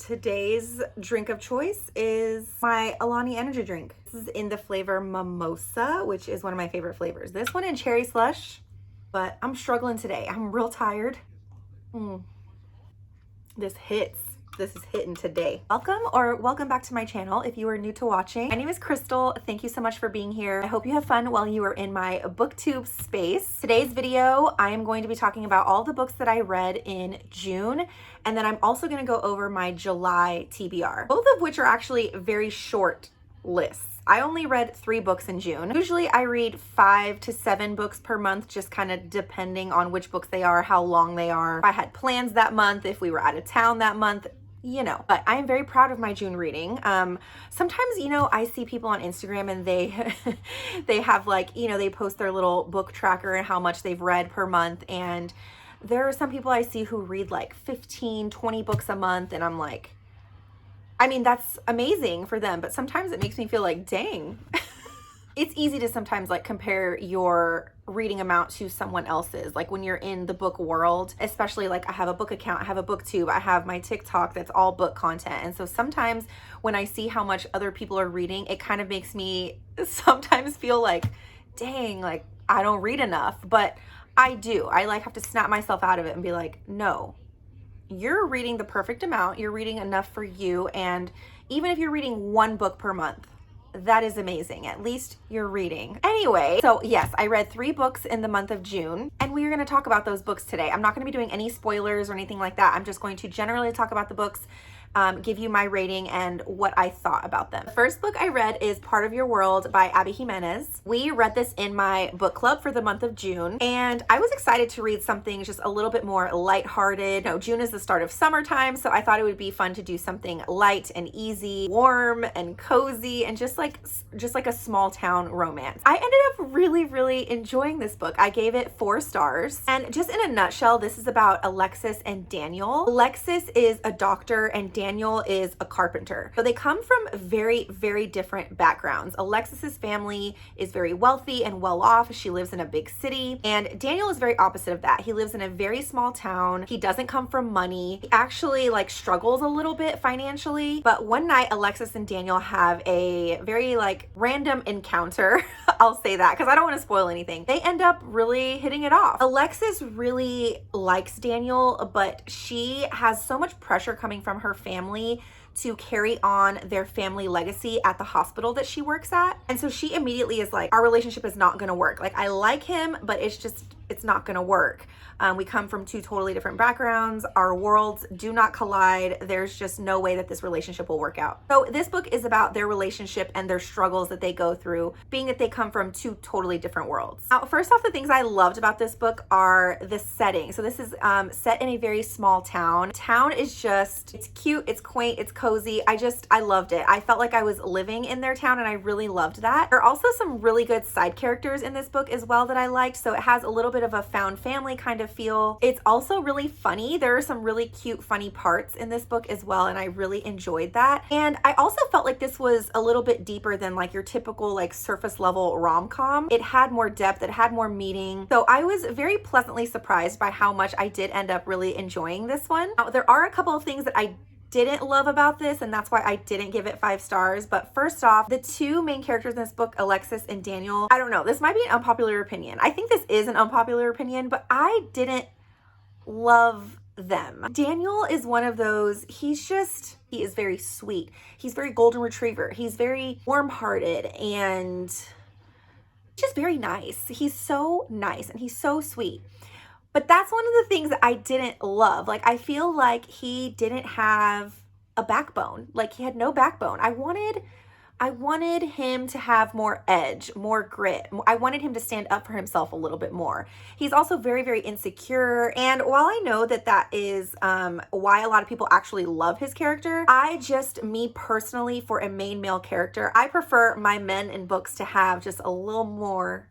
Today's drink of choice is my Alani energy drink. This is in the flavor Mimosa, which is one of my favorite flavors. This one in cherry slush, but I'm struggling today. I'm real tired. This hits. This is hitting today. Welcome back to my channel if you are new to watching. My name is Crystal. Thank you so much for being here. I hope you have fun while you are in my booktube space. Today's video, I am going to be talking about all the books that I read in June, and then I'm also going to go over my July TBR, both of which are actually very short lists. I only read 3 books in June. Usually I read 5 to 7 books per month, just kind of depending on which books they are, how long they are, if I had plans that month, if we were out of town that month, you know. But I am very proud of my June reading. Sometimes, you know, I see people on Instagram and they they have like, you know, they post their little book tracker and how much they've read per month. And there are some people I see who read like 15, 20 books a month. And I'm like, I mean, that's amazing for them. But sometimes it makes me feel like, dang. It's easy to sometimes like compare your reading amount to someone else's. Like when you're in the book world, especially like I have a book account, I have a booktube, I have my TikTok that's all book content. And so sometimes when I see how much other people are reading, it kind of makes me sometimes feel like, dang, like I don't read enough. But I do. I like have to snap myself out of it and be like, no, you're reading the perfect amount. You're reading enough for you. And even if you're reading 1 book per month, that is amazing. At least you're reading. Anyway, so yes, I read 3 books in the month of June, and we are going to talk about those books today. I'm not going to be doing any spoilers or anything like that. I'm just going to generally talk about the books, give you my rating and what I thought about them. The first book I read is Part of Your World by Abby Jimenez. We read this in my book club for the month of June, and I was excited to read something just a little bit more lighthearted. You know, June is the start of summertime, so I thought it would be fun to do something light and easy, warm and cozy, and just like a small town romance. I ended up really enjoying this book. I gave it 4 stars, and just in a nutshell, this is about Alexis and Daniel. Alexis is a doctor and Daniel is a carpenter. So they come from very different backgrounds. Alexis's family is very wealthy and well off. She lives in a big city, and Daniel is very opposite of that. He lives in a very small town. He doesn't come from money. He actually like struggles a little bit financially. But one night Alexis and Daniel have a very like random encounter. I'll say that because I don't want to spoil anything. They end up really hitting it off. Alexis really likes Daniel, but she has so much pressure coming from her family to carry on their family legacy at the hospital that she works at. And so she immediately is like, our relationship is not going to work. Like, I like him, but it's not going to work. We come from 2 totally different backgrounds. Our worlds do not collide. There's just no way that this relationship will work out. So this book is about their relationship and their struggles that they go through, being that they come from 2 totally different worlds. Now, first off, the things I loved about this book are the setting. So this is set in a very small town. Town is just, it's cute, it's quaint, it's cozy. I loved it. I felt like I was living in their town, and I really loved that. There are also some really good side characters in this book as well that I liked. So it has a little bit of a found family kind of feel. It's also really funny. There are some really cute, funny parts in this book as well, and I really enjoyed that. And I also felt like this was a little bit deeper than like your typical like surface level rom-com. It had more depth, it had more meaning. So I was very pleasantly surprised by how much I did end up really enjoying this one. Now, there are a couple of things that I didn't love about this, and that's why I didn't give it 5 stars. But first off, the 2 main characters in this book, Alexis and Daniel, I don't know, this might be an unpopular opinion. I think this is an unpopular opinion, but I didn't love them. Daniel is one of those, he is very sweet. He's very golden retriever. He's very warm-hearted and just very nice. He's so nice and he's so sweet. But that's one of the things that I didn't love. Like, I feel like he didn't have a backbone. Like, he had no backbone. I wanted him to have more edge, more grit. I wanted him to stand up for himself a little bit more. He's also very insecure. And while I know that that is why a lot of people actually love his character, me personally, for a main male character, I prefer my men in books to have just a little more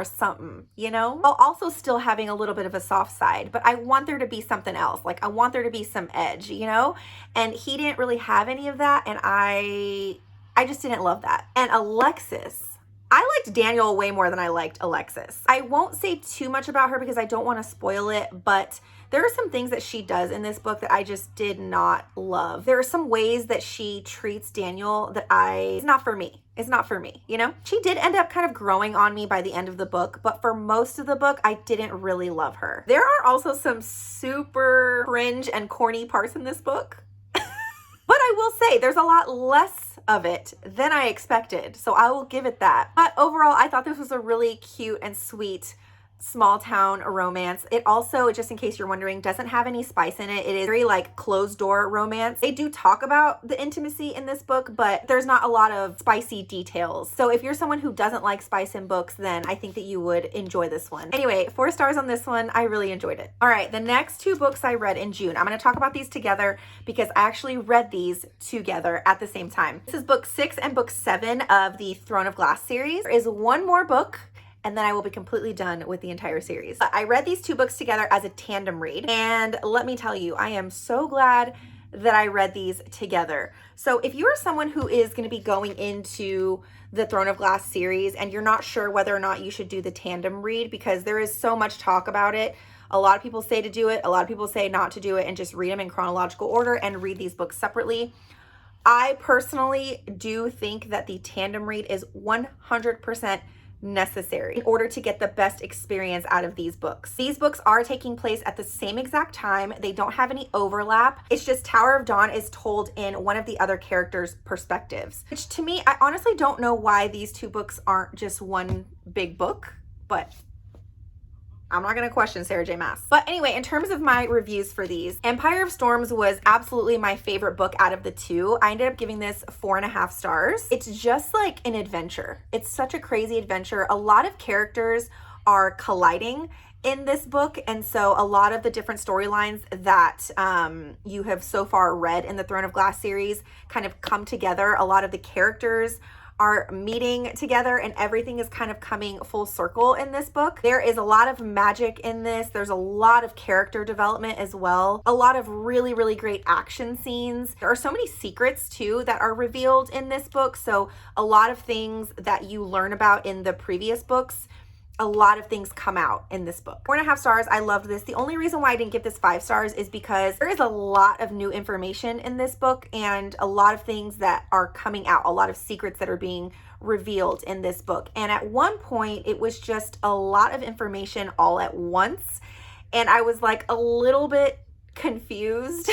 something, you know, while also still having a little bit of a soft side. But I want there to be something else. Like, I want there to be some edge, you know, and he didn't really have any of that. And I just didn't love that. And Alexis, I liked Daniel way more than I liked Alexis. I won't say too much about her because I don't want to spoil it, but There are some things that she does in this book that I just did not love. There are some ways that she treats Daniel that it's not for me. It's not for me, you know? She did end up kind of growing on me by the end of the book, but for most of the book, I didn't really love her. There are also some super cringe and corny parts in this book. But I will say there's a lot less of it than I expected, so I will give it that. But overall, I thought this was a really cute and sweet small town romance. It also, just in case you're wondering, doesn't have any spice in it. It is very like closed door romance. They do talk about the intimacy in this book, but there's not a lot of spicy details. So if you're someone who doesn't like spice in books, then I think that you would enjoy this one. Anyway, 4 stars on this one. I really enjoyed it. All right, the next 2 books I read in June. I'm going to talk about these together because I actually read these together at the same time. This is book 6 and book 7 of the Throne of Glass series. There is one more book, and then I will be completely done with the entire series. I read these 2 books together as a tandem read, and let me tell you, I am so glad that I read these together. So if you are someone who is going to be going into the Throne of Glass series and you're not sure whether or not you should do the tandem read because there is so much talk about it, a lot of people say to do it, a lot of people say not to do it and just read them in chronological order and read these books separately. I personally do think that the tandem read is 100% necessary in order to get the best experience out of these books. These books are taking place at the same exact time. They don't have any overlap. It's just Tower of Dawn is told in one of the other characters' perspectives, which to me, I honestly don't know why these 2 books aren't just one big book, but I'm not going to question Sarah J. Maas. But anyway, in terms of my reviews for these, Empire of Storms was absolutely my favorite book out of the 2. I ended up giving this 4.5 stars. It's just like an adventure. It's such a crazy adventure. A lot of characters are colliding in this book, and so a lot of the different storylines that you have so far read in the Throne of Glass series kind of come together. A lot of the characters are meeting together and everything is kind of coming full circle in this book. There is a lot of magic in this. There's a lot of character development as well. A lot of really, really great action scenes. There are so many secrets too that are revealed in this book. So a lot of things that you learn about in the previous books, a lot of things come out in this book. 4.5 stars. I loved this. The only reason why I didn't give this 5 stars is because there is a lot of new information in this book and a lot of things that are coming out, a lot of secrets that are being revealed in this book. And at one point, it was just a lot of information all at once. And I was like a little bit confused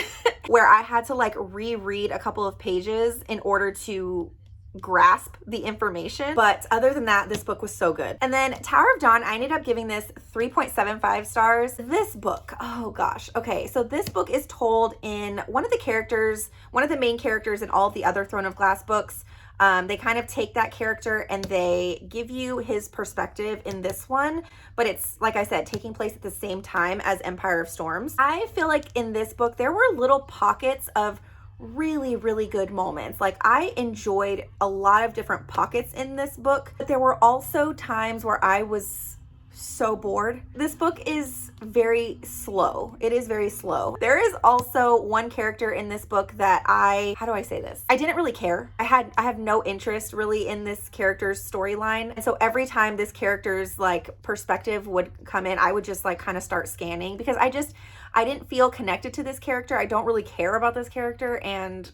where I had to like reread a couple of pages in order to grasp the information. But other than that, this book was so good. And then Tower of Dawn, I ended up giving this 3.75 stars. This book, oh gosh. Okay, so this book is told in one of the main characters in all of the other Throne of Glass books. They kind of take that character and they give you his perspective in this one, but it's, like I said, taking place at the same time as Empire of Storms. I feel like in this book, there were little pockets of really, really good moments. Like I enjoyed a lot of different pockets in this book, but there were also times where I was so bored. This book is very slow. It is very slow. There is also one character in this book that how do I say this? I didn't really care. I have no interest really in this character's storyline. And so every time this character's like perspective would come in, I would just like kind of start scanning because I didn't feel connected to this character. I don't really care about this character and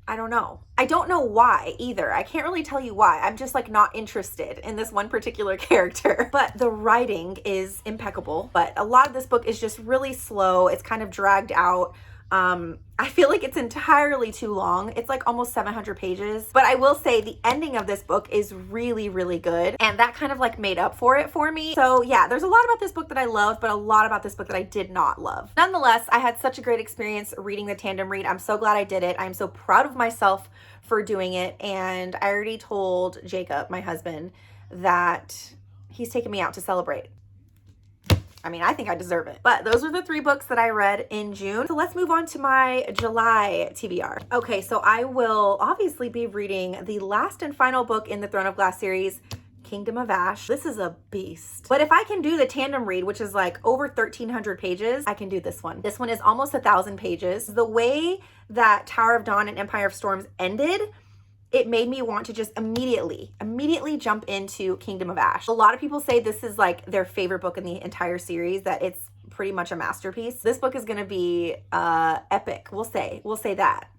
I don't know. I don't know why either. I can't really tell you why. I'm just like not interested in this one particular character. But the writing is impeccable. But a lot of this book is just really slow. It's kind of dragged out. I feel like it's entirely too long. It's like almost 700 pages. But I will say the ending of this book is really, really good. And that kind of like made up for it for me. So yeah, there's a lot about this book that I loved, but a lot about this book that I did not love. Nonetheless, I had such a great experience reading the tandem read. I'm so glad I did it. I'm so proud of myself for doing it. And I already told Jacob, my husband, that he's taking me out to celebrate. I mean, I think I deserve it. But those are the 3 books that I read in June. So let's move on to my July TBR. Okay, so I will obviously be reading the last and final book in the Throne of Glass series, Kingdom of Ash. This is a beast. But if I can do the tandem read, which is like over 1,300 pages, I can do this one. This one is almost 1,000 pages. The way that Tower of Dawn and Empire of Storms ended, it made me want to just immediately jump into Kingdom of Ash. A lot of people say this is like their favorite book in the entire series, that it's pretty much a masterpiece. This book is going to be epic. We'll say that.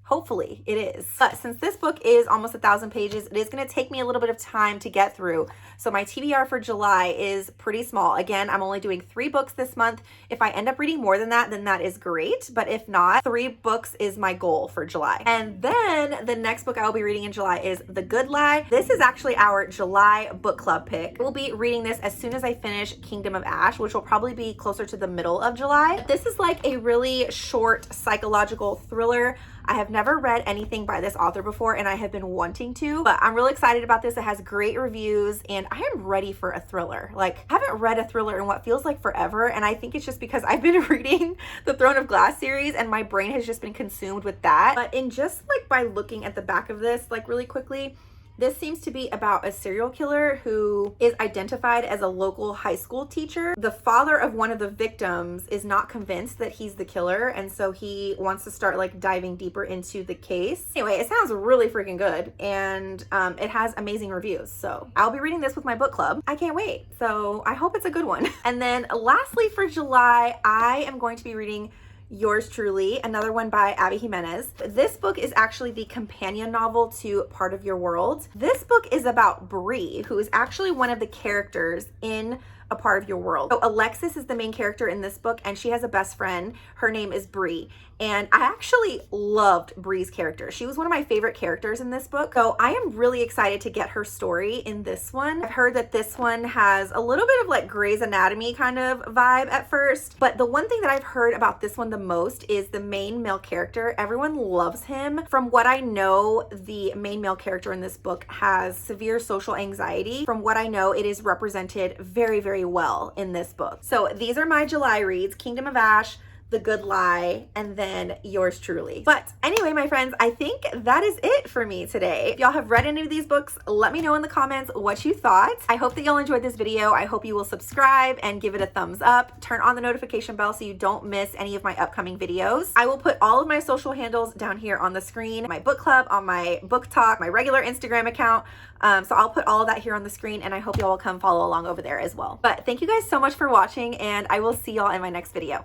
Hopefully it is. But since this book is almost 1,000 pages, it is going to take me a little bit of time to get through. So my TBR for July is pretty small. Again, I'm only doing 3 books this month. If I end up reading more than that, then that is great. But if not, 3 books is my goal for July. And then the next book I will be reading in July is The Good Lie. This is actually our July book club pick. We'll be reading this as soon as I finish Kingdom of Ash, which will probably be closer to the middle of July. This is like a really short psychological thriller. I have never read anything by this author before, and I have been wanting to, but I'm really excited about this. It has great reviews, and I am ready for a thriller. Like, I haven't read a thriller in what feels like forever, and I think it's just because I've been reading the Throne of Glass series, and my brain has just been consumed with that. But in just like by looking at the back of this, like really quickly, this seems to be about a serial killer who is identified as a local high school teacher. The father of one of the victims is not convinced that he's the killer, and so he wants to start like diving deeper into the case. Anyway, it sounds really freaking good, and it has amazing reviews. So I'll be reading this with my book club. I can't wait. So I hope it's a good one. And then lastly for July, I am going to be reading Yours Truly, another one by Abby Jimenez. This book is actually the companion novel to Part of Your World. This book is about Bree, who is actually one of the characters in A Part of Your World. So Alexis is the main character in this book, and she has a best friend. Her name is Bree. And I actually loved Bree's character. She was one of my favorite characters in this book. So I am really excited to get her story in this one. I've heard that this one has a little bit of like Grey's Anatomy kind of vibe at first. But the one thing that I've heard about this one the most is the main male character. Everyone loves him. From what I know, the main male character in this book has severe social anxiety. From what I know, it is represented very, very well in this book. So these are my July reads: Kingdom of Ash, The Good Lie, and then Yours Truly. But anyway, my friends, I think that is it for me today. If y'all have read any of these books, let me know in the comments what you thought. I hope that y'all enjoyed this video. I hope you will subscribe and give it a thumbs up. Turn on the notification bell so you don't miss any of my upcoming videos. I will put all of my social handles down here on the screen, my book club, on my book talk, my regular Instagram account. So I'll put all of that here on the screen, and I hope y'all will come follow along over there as well. But thank you guys so much for watching, and I will see y'all in my next video.